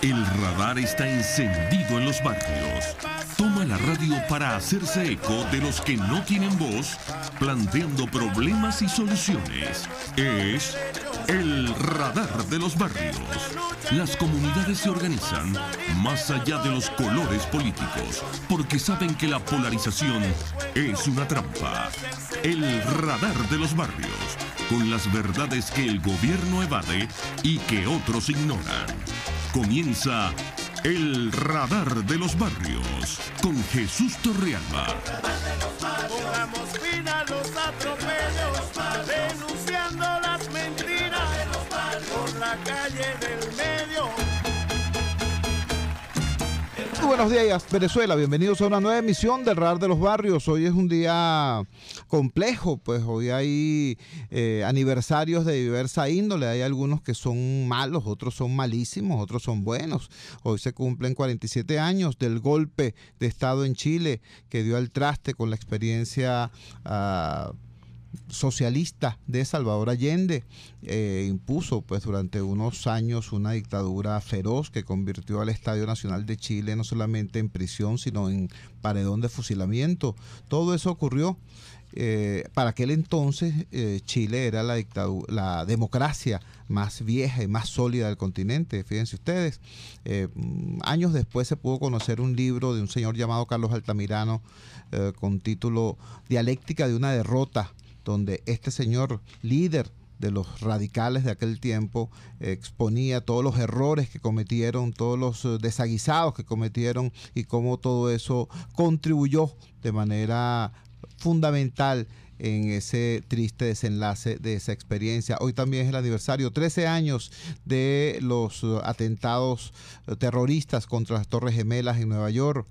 El radar está encendido en los barrios. Toma la radio para hacerse eco de los que no tienen voz, planteando problemas y soluciones. Es el radar de los barrios. Las comunidades se organizan más allá de los colores políticos, porque saben que la polarización es una trampa. El radar de los barrios, con las verdades que el gobierno evade y que otros ignoran. Comienza el radar de los barrios con Jesús Torrealba. Pongamos fin a los atropellos, denunciando las mentiras por la calle del medio. Muy buenos días, Venezuela. Bienvenidos a una nueva emisión del Radar de los Barrios. Hoy es un día complejo, pues hoy hay aniversarios de diversa índole. Hay algunos que son malos, otros son malísimos, otros son buenos. Hoy se cumplen 47 años del golpe de Estado en Chile que dio al traste con la experiencia socialista de Salvador Allende. Impuso pues durante unos años una dictadura feroz que convirtió al Estadio Nacional de Chile no solamente en prisión sino en paredón de fusilamiento. Todo eso ocurrió. Para aquel entonces Chile era la democracia más vieja y más sólida del continente, fíjense ustedes. Años después se pudo conocer un libro de un señor llamado Carlos Altamirano con título Dialéctica de una derrota, donde este señor, líder de los radicales de aquel tiempo, exponía todos los errores que cometieron, todos los desaguisados que cometieron y cómo todo eso contribuyó de manera fundamental en ese triste desenlace de esa experiencia. Hoy también es el aniversario, 13 años de los atentados terroristas contra las Torres Gemelas en Nueva York.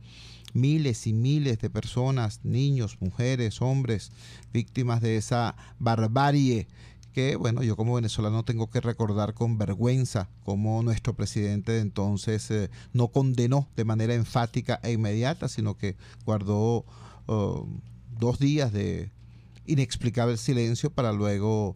Miles y miles de personas, niños, mujeres, hombres, víctimas de esa barbarie que, bueno, yo como venezolano tengo que recordar con vergüenza cómo nuestro presidente de entonces no condenó de manera enfática e inmediata, sino que guardó 2 días de inexplicable silencio para luego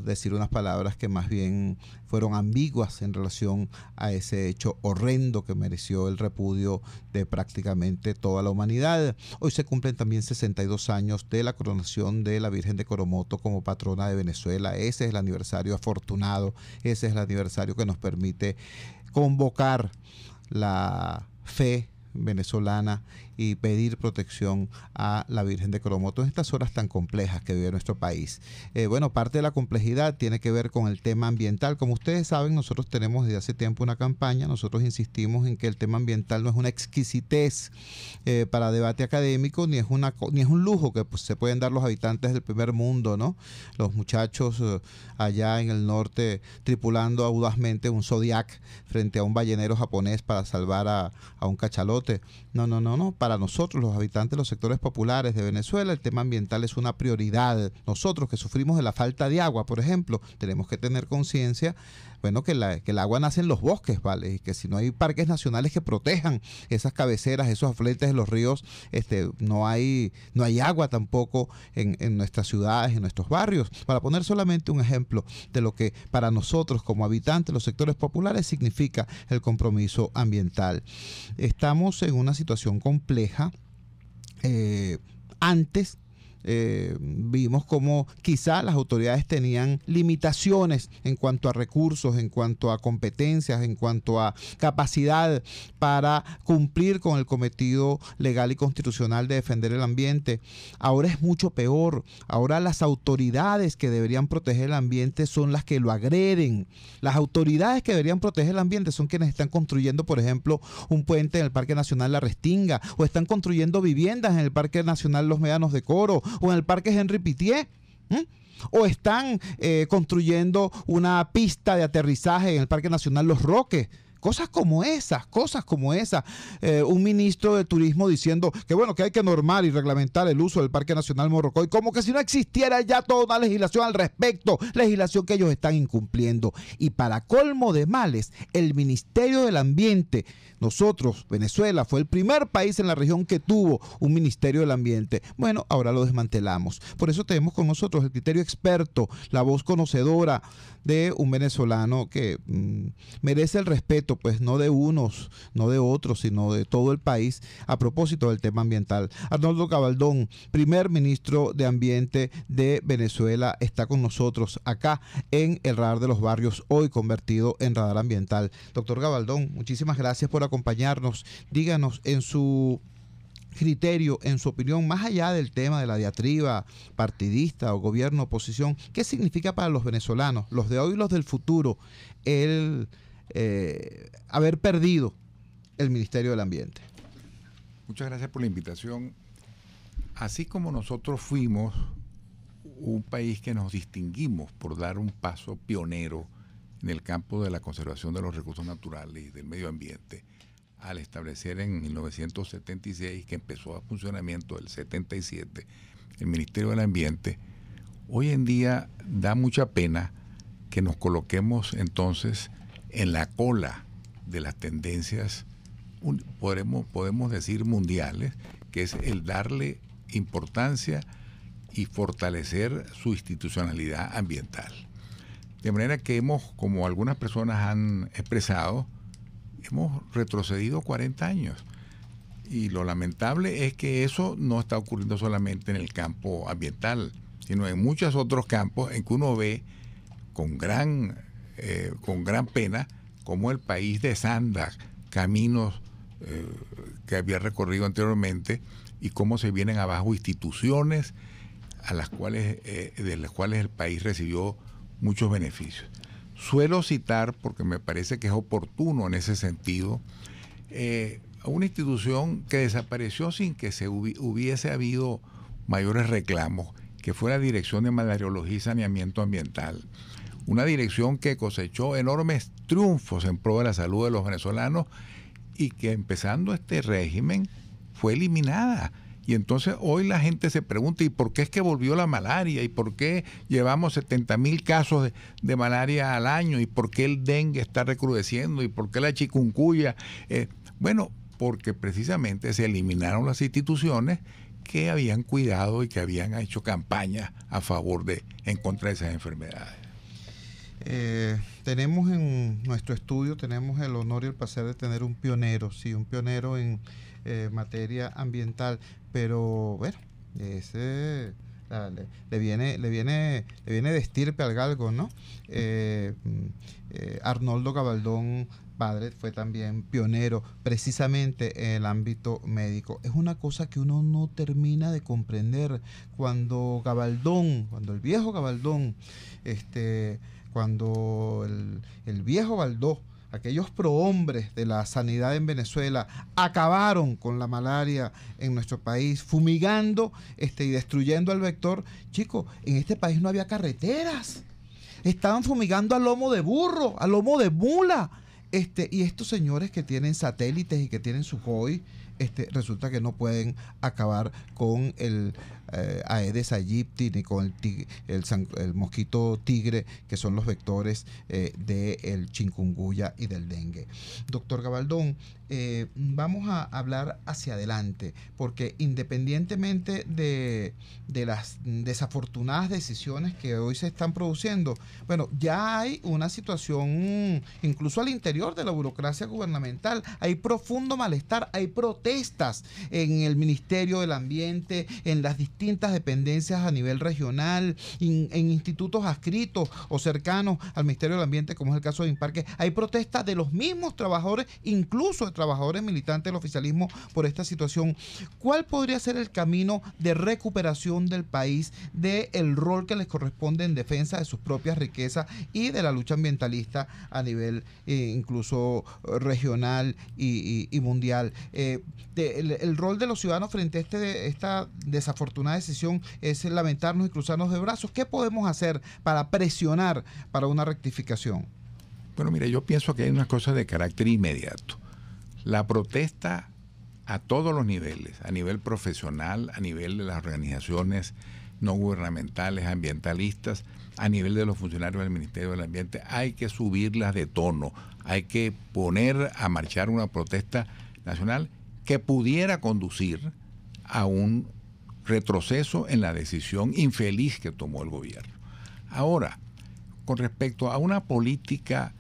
decir unas palabras que más bien fueron ambiguas en relación a ese hecho horrendo que mereció el repudio de prácticamente toda la humanidad. Hoy se cumplen también 62 años de la coronación de la Virgen de Coromoto como patrona de Venezuela. Ese es el aniversario afortunado, ese es el aniversario que nos permite convocar la fe venezolana y pedir protección a la Virgen de Coromoto en estas horas tan complejas que vive nuestro país. Bueno, parte de la complejidad tiene que ver con el tema ambiental. Como ustedes saben, nosotros tenemos desde hace tiempo una campaña. Nosotros insistimos en que el tema ambiental no es una exquisitez para debate académico, ni es un lujo que pues, se pueden dar los habitantes del primer mundo, ¿no? Los muchachos allá en el norte tripulando audazmente un Zodiac frente a un ballenero japonés para salvar a un cachalote. No. Para nosotros, los habitantes de los sectores populares de Venezuela, el tema ambiental es una prioridad. Nosotros que sufrimos de la falta de agua, por ejemplo, tenemos que tener conciencia, bueno, que el agua nace en los bosques, ¿vale? Y que si no hay parques nacionales que protejan esas cabeceras, esos afluentes de los ríos, no hay agua tampoco en nuestras ciudades, en nuestros barrios. Para poner solamente un ejemplo de lo que para nosotros como habitantes de los sectores populares significa el compromiso ambiental. Estamos en una situación compleja. Antes vimos como quizá las autoridades tenían limitaciones en cuanto a recursos, en cuanto a competencias, en cuanto a capacidad para cumplir con el cometido legal y constitucional de defender el ambiente. Ahora es mucho peor. Ahora las autoridades que deberían proteger el ambiente son las que lo agreden. Las autoridades que deberían proteger el ambiente son quienes están construyendo, por ejemplo, un puente en el Parque Nacional La Restinga, o están construyendo viviendas en el Parque Nacional Los Médanos de Coro, o en el Parque Henry Pittier, o están construyendo una pista de aterrizaje en el Parque Nacional Los Roques, Cosas como esas. Un ministro de turismo diciendo que bueno, que hay que normar y reglamentar el uso del Parque Nacional Morrocoy, como que si no existiera ya toda una legislación al respecto, legislación que ellos están incumpliendo. Y para colmo de males, el Ministerio del Ambiente, nosotros, Venezuela, fue el primer país en la región que tuvo un Ministerio del Ambiente. Bueno, ahora lo desmantelamos. Por eso tenemos con nosotros el criterio experto, la voz conocedora de un venezolano que merece el respeto, pues no de unos, no de otros, sino de todo el país, a propósito del tema ambiental. Arnoldo Gabaldón, primer ministro de Ambiente de Venezuela, está con nosotros acá en el Radar de los Barrios, hoy convertido en Radar Ambiental. Doctor Gabaldón, muchísimas gracias por acompañarnos. Díganos en su criterio, en su opinión, más allá del tema de la diatriba partidista o gobierno oposición, ¿qué significa para los venezolanos, los de hoy y los del futuro, el haber perdido el Ministerio del Ambiente? Muchas gracias por la invitación. Así como nosotros fuimos un país que nos distinguimos por dar un paso pionero en el campo de la conservación de los recursos naturales y del medio ambiente, al establecer en 1976, que empezó a funcionamiento el 77, el Ministerio del Ambiente, hoy en día da mucha pena que nos coloquemos entonces en la cola de las tendencias, podemos decir mundiales, que es el darle importancia y fortalecer su institucionalidad ambiental. De manera que como algunas personas han expresado, hemos retrocedido 40 años. Y lo lamentable es que eso no está ocurriendo solamente en el campo ambiental, sino en muchos otros campos en que uno ve con gran pena cómo el país desanda caminos que había recorrido anteriormente y cómo se vienen abajo instituciones de las cuales el país recibió muchos beneficios. Suelo citar, porque me parece que es oportuno en ese sentido, a una institución que desapareció sin que hubiese habido mayores reclamos, que fue la Dirección de Malariología y Saneamiento Ambiental. Una dirección que cosechó enormes triunfos en pro de la salud de los venezolanos y que empezando este régimen fue eliminada. Y entonces hoy la gente se pregunta, ¿y por qué es que volvió la malaria? ¿Y por qué llevamos 70,000 casos de malaria al año? ¿Y por qué el dengue está recrudeciendo? ¿Y por qué la chikungunya? Bueno, porque precisamente se eliminaron las instituciones que habían cuidado y que habían hecho campañas en contra de esas enfermedades. Tenemos en nuestro estudio, tenemos el honor y el placer de tener un pionero, sí, un pionero en materia ambiental, pero bueno, ese le viene de estirpe al galgo, ¿no? Arnoldo Gabaldón padre fue también pionero precisamente en el ámbito médico. Es una cosa que uno no termina de comprender cuando el viejo Gabaldón, cuando el viejo Baldó, aquellos prohombres de la sanidad en Venezuela acabaron con la malaria en nuestro país, fumigando y destruyendo al vector. Chicos, en este país no había carreteras. Estaban fumigando a lomo de burro, a lomo de mula. Y estos señores que tienen satélites y que tienen su COI, resulta que no pueden acabar con el Aedes aegypti ni con el mosquito tigre, que son los vectores del chikungunya y del dengue. Doctor Gabaldón, vamos a hablar hacia adelante, porque independientemente de las desafortunadas decisiones que hoy se están produciendo, bueno, ya hay una situación incluso al interior de la burocracia gubernamental, hay profundo malestar, hay protestas en el Ministerio del Ambiente, en las distintas dependencias a nivel regional, en institutos adscritos o cercanos al Ministerio del Ambiente, como es el caso de INPARQUE. Hay protestas de los mismos trabajadores, incluso de trabajadores militantes del oficialismo, por esta situación. ¿Cuál podría ser el camino de recuperación del país, del rol que les corresponde en defensa de sus propias riquezas y de la lucha ambientalista a nivel incluso regional y mundial? El rol de los ciudadanos frente a esta desafortunada decisión es lamentarnos y cruzarnos de brazos. ¿Qué podemos hacer para presionar para una rectificación? Bueno, mira, yo pienso que hay una cosa de carácter inmediato. La protesta a todos los niveles, a nivel profesional, a nivel de las organizaciones no gubernamentales, ambientalistas, a nivel de los funcionarios del Ministerio del Ambiente, hay que subirlas de tono, hay que poner a marchar una protesta nacional que pudiera conducir a un retroceso en la decisión infeliz que tomó el gobierno. Ahora, con respecto a una política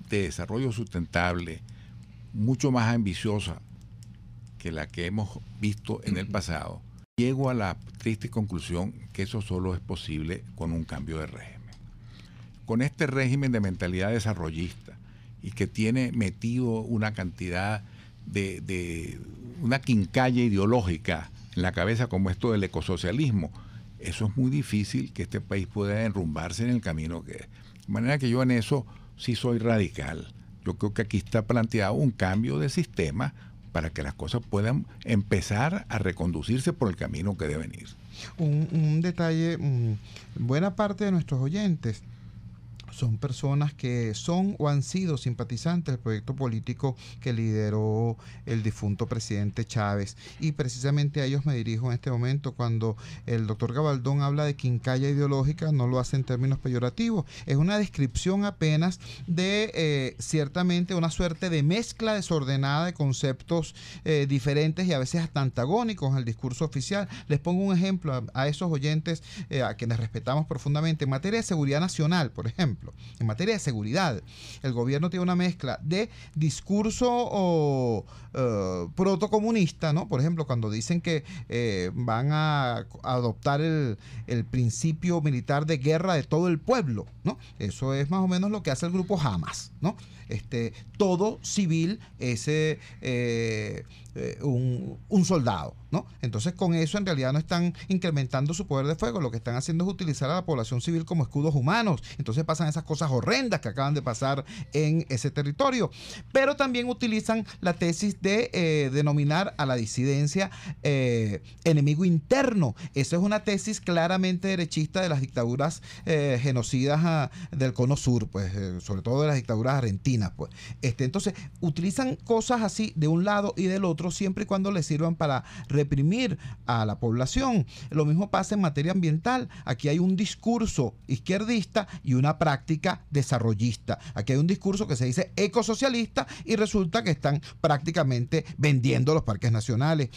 de desarrollo sustentable mucho más ambiciosa que la que hemos visto en el pasado, llego a la triste conclusión que eso solo es posible con un cambio de régimen. Con este régimen de mentalidad desarrollista y que tiene metido una cantidad de una quincalla ideológica en la cabeza como esto del ecosocialismo, eso es muy difícil que este país pueda enrumbarse en el camino que es. De manera que yo en eso sí soy radical. Yo creo que aquí está planteado un cambio de sistema para que las cosas puedan empezar a reconducirse por el camino que deben ir. Un detalle, buena parte de nuestros oyentes son personas que son o han sido simpatizantes del proyecto político que lideró el difunto presidente Chávez. Y precisamente a ellos me dirijo en este momento. Cuando el doctor Gabaldón habla de quincalla ideológica, no lo hace en términos peyorativos. Es una descripción apenas de ciertamente una suerte de mezcla desordenada de conceptos diferentes y a veces hasta antagónicos al discurso oficial. Les pongo un ejemplo a esos oyentes a quienes respetamos profundamente. En materia de seguridad nacional, por ejemplo, en materia de seguridad, el gobierno tiene una mezcla de discurso protocomunista, ¿no? Por ejemplo, cuando dicen que van a adoptar el principio militar de guerra de todo el pueblo, ¿no? Eso es más o menos lo que hace el grupo Hamas, ¿no? Todo civil es un soldado, ¿no? Entonces con eso en realidad no están incrementando su poder de fuego, lo que están haciendo es utilizar a la población civil como escudos humanos. Entonces pasan esas cosas horrendas que acaban de pasar en ese territorio. Pero también utilizan la tesis de denominar a la disidencia enemigo interno. Esa es una tesis claramente derechista de las dictaduras genocidas del Cono Sur, pues sobre todo de las dictaduras argentinas, pues. Entonces utilizan cosas así de un lado y del otro siempre y cuando les sirvan para reprimir a la población. Lo mismo pasa en materia ambiental. Aquí hay un discurso izquierdista y una práctica desarrollista. Aquí hay un discurso que se dice ecosocialista y resulta que están prácticamente vendiendo los parques nacionales.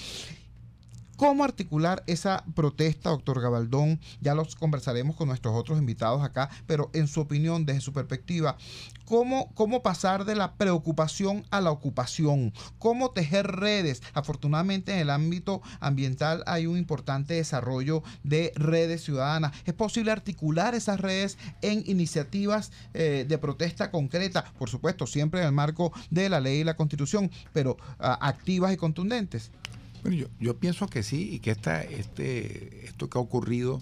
¿Cómo articular esa protesta, doctor Gabaldón? Ya los conversaremos con nuestros otros invitados acá, pero en su opinión, desde su perspectiva, ¿cómo pasar de la preocupación a la ocupación? ¿Cómo tejer redes? Afortunadamente en el ámbito ambiental hay un importante desarrollo de redes ciudadanas. ¿Es posible articular esas redes en iniciativas de protesta concreta? Por supuesto, siempre en el marco de la ley y la Constitución, pero activas y contundentes. Bueno, yo pienso que sí, y que esto que ha ocurrido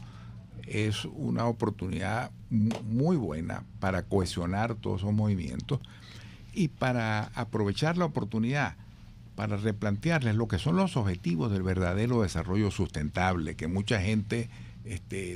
es una oportunidad muy buena para cohesionar todos esos movimientos y para aprovechar la oportunidad para replantearles lo que son los objetivos del verdadero desarrollo sustentable, que mucha gente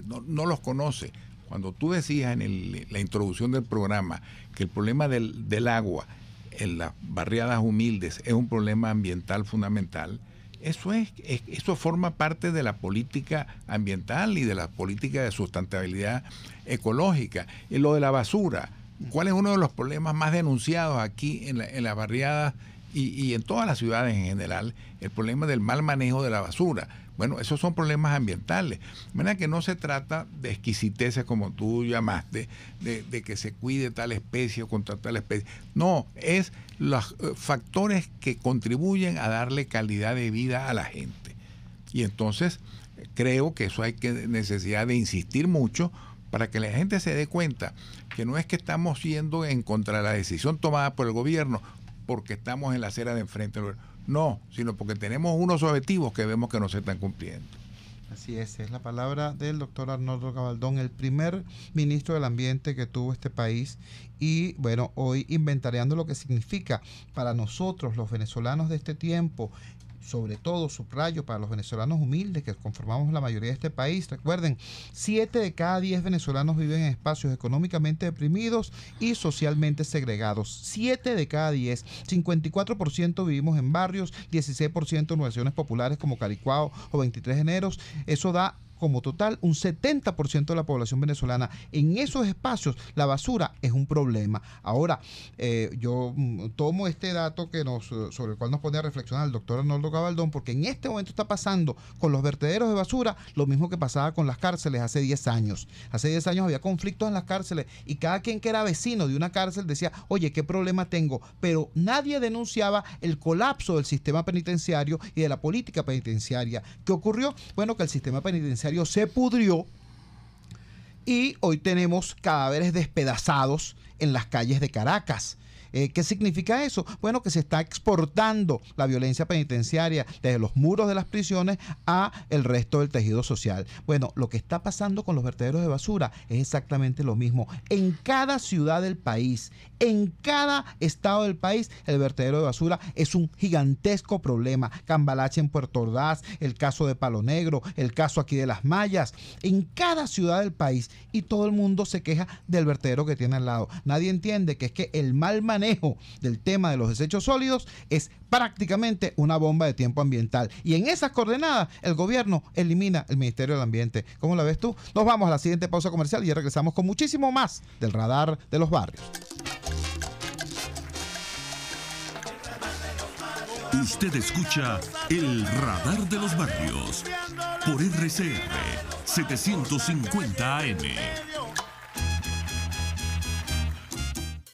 no los conoce. Cuando tú decías en la introducción del programa que el problema del agua en las barriadas humildes es un problema ambiental fundamental, eso forma parte de la política ambiental y de la política de sustentabilidad ecológica. Y lo de la basura, ¿cuál es uno de los problemas más denunciados aquí en las barriadas y en todas las ciudades en general? El problema del mal manejo de la basura. Bueno, esos son problemas ambientales. De manera que no se trata de exquisiteces como tú llamaste, de que se cuide tal especie o contra tal especie. No, es los factores que contribuyen a darle calidad de vida a la gente. Y entonces creo que eso hay necesidad de insistir mucho para que la gente se dé cuenta que no es que estamos yendo en contra de la decisión tomada por el gobierno porque estamos en la acera de enfrente del gobierno. No, sino porque tenemos unos objetivos que vemos que no se están cumpliendo. Así es la palabra del doctor Arnoldo Gabaldón, el primer ministro del Ambiente que tuvo este país. Y bueno, hoy inventariando lo que significa para nosotros, los venezolanos de este tiempo, sobre todo, subrayo, para los venezolanos humildes que conformamos la mayoría de este país. Recuerden, 7 de cada 10 venezolanos viven en espacios económicamente deprimidos y socialmente segregados. 7 de cada 10. 54% vivimos en barrios, 16% en organizaciones populares como Caricuao o 23 de enero. Eso da como total un 70% de la población venezolana. En esos espacios la basura es un problema. Ahora, yo tomo este dato sobre el cual nos pone a reflexionar el doctor Arnoldo Gabaldón, porque en este momento está pasando con los vertederos de basura lo mismo que pasaba con las cárceles hace 10 años. Hace 10 años había conflictos en las cárceles y cada quien que era vecino de una cárcel decía, oye, ¿qué problema tengo? Pero nadie denunciaba el colapso del sistema penitenciario y de la política penitenciaria. ¿Qué ocurrió? Bueno, que el sistema penitenciario se pudrió y hoy tenemos cadáveres despedazados en las calles de Caracas. ¿Qué significa eso? Bueno, que se está exportando la violencia penitenciaria desde los muros de las prisiones a el resto del tejido social. Bueno, lo que está pasando con los vertederos de basura es exactamente lo mismo. En cada ciudad del país, en cada estado del país, el vertedero de basura es un gigantesco problema. Cambalache en Puerto Ordaz, el caso de Palo Negro, el caso aquí de Las Mayas, en cada ciudad del país, y todo el mundo se queja del vertedero que tiene al lado. Nadie entiende que es que el mal manejo del tema de los desechos sólidos es prácticamente una bomba de tiempo ambiental, y en esas coordenadas el gobierno elimina el Ministerio del Ambiente. ¿Cómo la ves tú? Nos vamos a la siguiente pausa comercial y ya regresamos con muchísimo más del Radar de los Barrios. Usted escucha el Radar de los Barrios por RCR 750 AM.